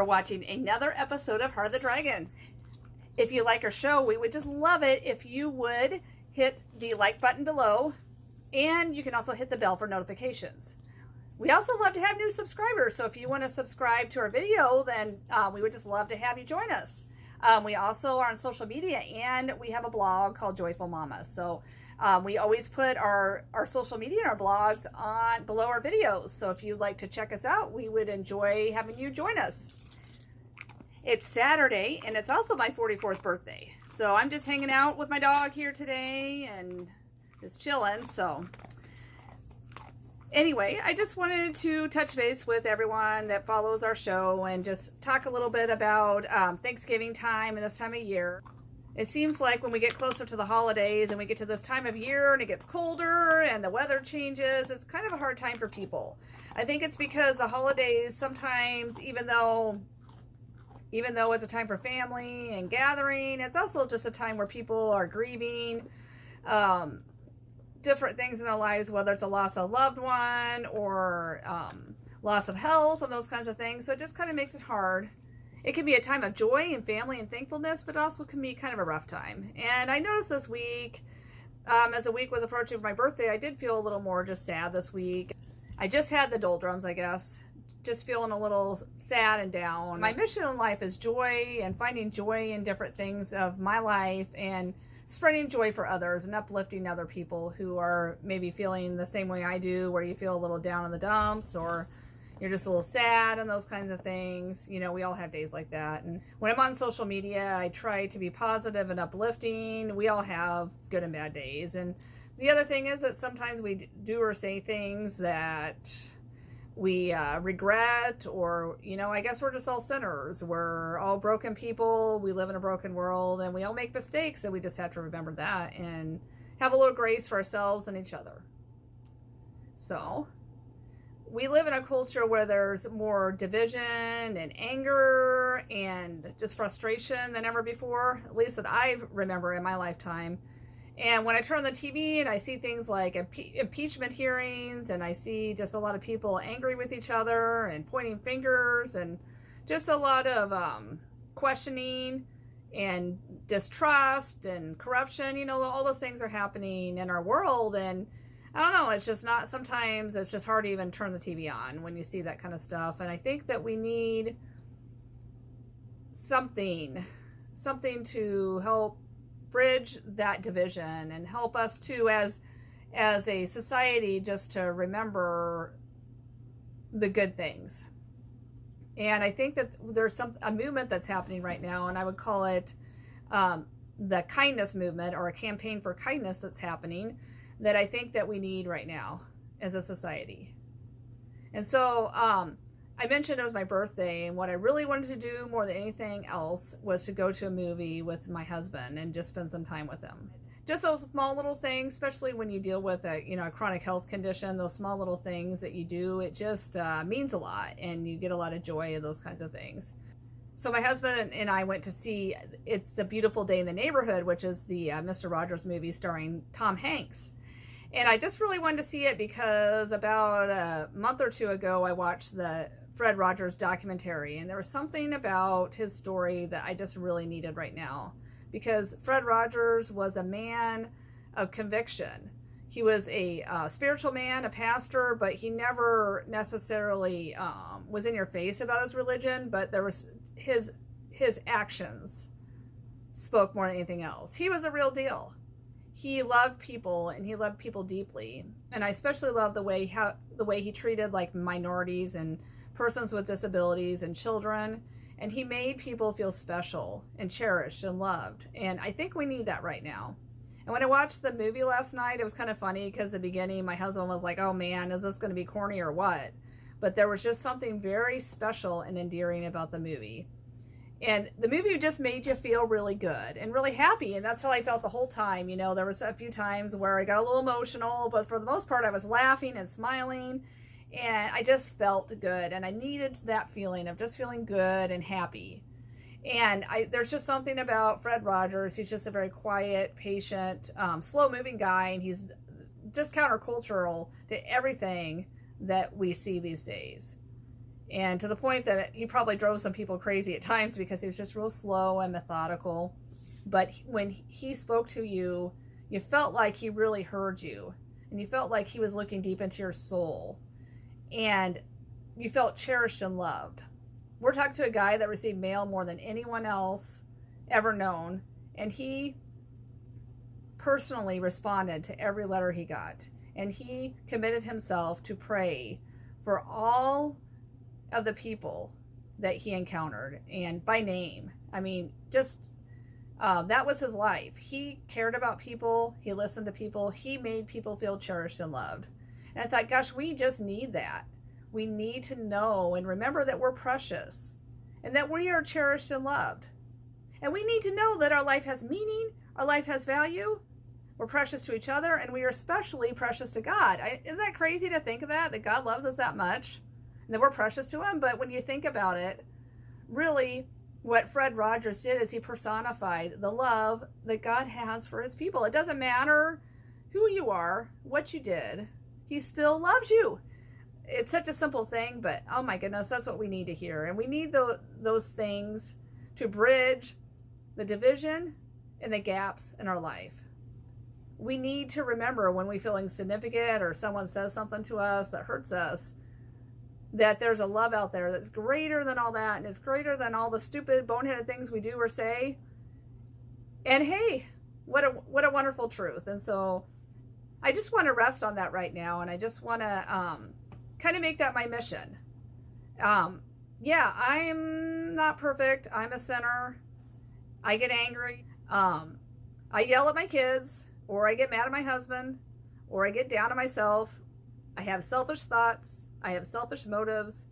for watching another episode of Heart of the Dragon. If you like our show, we would just love it if you would hit the like button below, and you can also hit the bell for notifications. We also love to have new subscribers, so if you want to subscribe to our video, then we would just love to have you join us. We also are on social media, and we have a blog called Joyful Mama. So we always put our social media and our blogs on below our videos. So if you'd like to check us out, we would enjoy having you join us. It's Saturday, and it's also my 44th birthday. So I'm just hanging out with my dog here today and just chilling. So anyway, I just wanted to touch base with everyone that follows our show and just talk a little bit about Thanksgiving time and this time of year. It seems like when we get closer to the holidays and we get to this time of year and it gets colder and the weather changes, it's kind of a hard time for people. I think it's because the holidays sometimes, even though it's a time for family and gathering, it's also just a time where people are grieving different things in their lives, whether it's a loss of a loved one or loss of health and those kinds of things. So it just kind of makes it hard. It can be a time of joy and family and thankfulness, but also can be kind of a rough time. And I noticed this week, as the week was approaching for my birthday, I did feel a little more just sad this week. I just had the doldrums, I guess. Just feeling a little sad and down. My mission in life is joy and finding joy in different things of my life and spreading joy for others and uplifting other people who are maybe feeling the same way I do, where you feel a little down in the dumps or you're just a little sad and those kinds of things. You know, we all have days like that. And when I'm on social media, I try to be positive and uplifting. We all have good and bad days. And the other thing is that sometimes we do or say things that we regret, or, you know, I guess we're just all sinners. We're all broken people. We live in a broken world, and we all make mistakes, and we just have to remember that and have a little grace for ourselves and each other. So we live in a culture where there's more division and anger and just frustration than ever before, at least that I remember in my lifetime. And when I turn on the TV and I see things like impeachment hearings, and I see just a lot of people angry with each other and pointing fingers and just a lot of questioning and distrust and corruption, you know, all those things are happening in our world. And I don't know, it's just not, sometimes it's just hard to even turn the TV on when you see that kind of stuff. And I think that we need something to help bridge that division and help us to, as a society, just to remember the good things. And I think that there's a movement that's happening right now, and I would call it the kindness movement, or a campaign for kindness that's happening, that I think that we need right now as a society. And so I mentioned it was my birthday, and what I really wanted to do more than anything else was to go to a movie with my husband and just spend some time with him. Just those small little things, especially when you deal with a chronic health condition, those small little things that you do, it just means a lot, and you get a lot of joy in those kinds of things. So my husband and I went to see It's a Beautiful Day in the Neighborhood, which is the Mr. Rogers movie starring Tom Hanks. And I just really wanted to see it because about a month or two ago, I watched the Fred Rogers documentary, and there was something about his story that I just really needed right now, because Fred Rogers was a man of conviction. He was a spiritual man, a pastor, but he never necessarily was in your face about his religion, but there was his actions spoke more than anything else. He was a real deal. He loved people, and he loved people deeply. And I especially love the way he treated like minorities and persons with disabilities and children. And he made people feel special and cherished and loved. And I think we need that right now. And when I watched the movie last night, it was kind of funny because at the beginning, my husband was like, oh man, is this going to be corny or what? But there was just something very special and endearing about the movie. And the movie just made you feel really good and really happy. And that's how I felt the whole time. You know, there was a few times where I got a little emotional, but for the most part, I was laughing and smiling. And I just felt good. And I needed that feeling of just feeling good and happy. And there's just something about Fred Rogers. He's just a very quiet, patient, slow-moving guy. And he's just countercultural to everything that we see these days. And to the point that he probably drove some people crazy at times because he was just real slow and methodical. But when he spoke to you, you felt like he really heard you. And you felt like he was looking deep into your soul. And you felt cherished and loved. We're talking to a guy that received mail more than anyone else ever known. And he personally responded to every letter he got. And he committed himself to pray for all of the people that he encountered, and by name. I mean, just that was his life. He cared about people. He listened to people. He made people feel cherished and loved. And I thought, gosh, we just need that. We need to know and remember that we're precious and that we are cherished and loved. And we need to know that our life has meaning. Our life has value. We're precious to each other, and we are especially precious to God. Isn't that crazy to think of that God loves us that much and that we're precious to him? But when you think about it, really what Fred Rogers did is he personified the love that God has for his people. It doesn't matter who you are, what you did, he still loves you. It's such a simple thing, but oh my goodness, that's what we need to hear. And we need those things to bridge the division and the gaps in our life. We need to remember when we feel insignificant or someone says something to us that hurts us, that there's a love out there that's greater than all that, and it's greater than all the stupid, boneheaded things we do or say. And hey, what a wonderful truth. And so I just want to rest on that right now, and I just want to kind of make that my mission. Yeah, I'm not perfect. I'm a sinner. I get angry. I yell at my kids, or I get mad at my husband, or I get down on myself. I have selfish thoughts. I have selfish motives.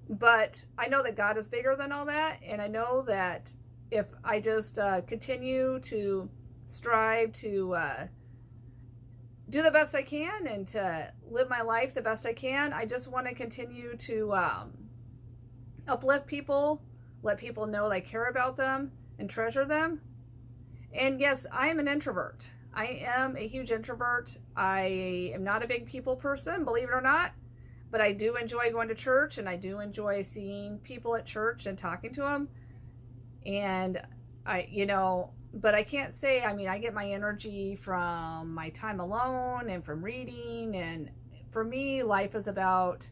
But I know that God is bigger than all that. And I know that if I just continue to strive to do the best I can and to live my life the best I can, I just want to continue to uplift people, let people know that I care about them and treasure them. And yes, I am an introvert. I am a huge introvert. I am not a big people person, believe it or not, but I do enjoy going to church, and I do enjoy seeing people at church and talking to them. And but I can't say, I get my energy from my time alone and from reading. And for me, life is about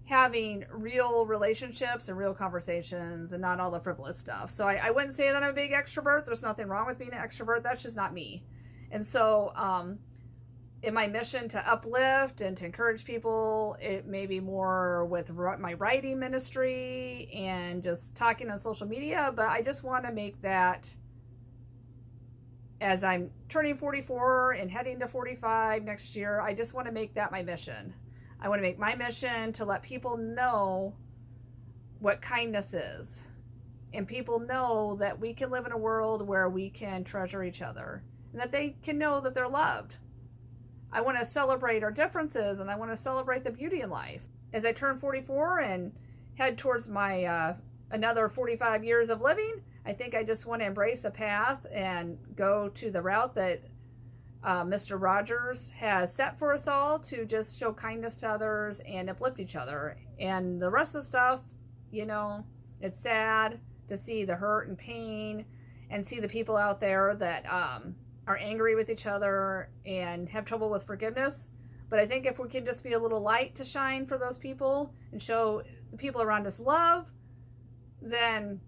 having real relationships and real conversations and not all the frivolous stuff. So I wouldn't say that I'm a big extrovert. There's nothing wrong with being an extrovert. That's just not me. And so in my mission to uplift and to encourage people, it may be more with my writing ministry and just talking on social media. But I just want to make that, as I'm turning 44 and heading to 45 next year, I just want to make that my mission. I want to make my mission to let people know what kindness is. And people know that we can live in a world where we can treasure each other and that they can know that they're loved. I want to celebrate our differences, and I want to celebrate the beauty in life. As I turn 44 and head towards my another 45 years of living, I think I just want to embrace a path and go to the route that Mr. Rogers has set for us all, to just show kindness to others and uplift each other. And the rest of the stuff, it's sad to see the hurt and pain and see the people out there that are angry with each other and have trouble with forgiveness. But I think if we can just be a little light to shine for those people and show the people around us love, then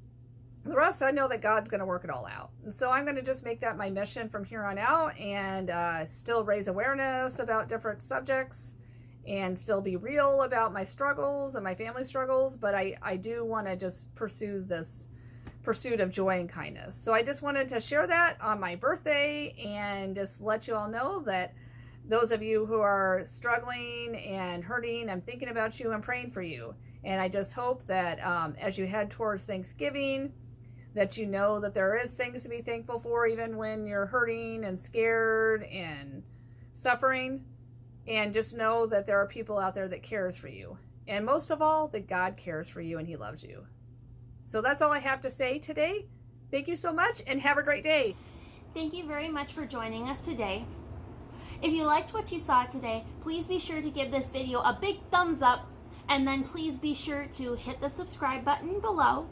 the rest, I know that God's going to work it all out. And so I'm going to just make that my mission from here on out, and still raise awareness about different subjects and still be real about my struggles and my family struggles. But I do want to just pursue this pursuit of joy and kindness. So I just wanted to share that on my birthday and just let you all know that those of you who are struggling and hurting, I'm thinking about you and praying for you. And I just hope that as you head towards Thanksgiving, that you know that there is things to be thankful for, even when you're hurting and scared and suffering. And just know that there are people out there that cares for you. And most of all, that God cares for you and he loves you. So that's all I have to say today. Thank you so much and have a great day. Thank you very much for joining us today. If you liked what you saw today, please be sure to give this video a big thumbs up And then please be sure to hit the subscribe button below.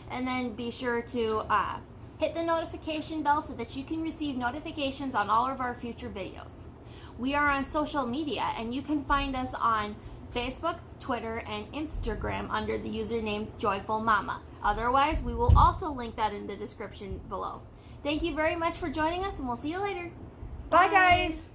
And then be sure to hit the notification bell so that you can receive notifications on all of our future videos. We are on social media, and you can find us on Facebook, Twitter, and Instagram under the username Joyful Mama. Otherwise, we will also link that in the description below. Thank you very much for joining us, and we'll see you later. Bye, guys.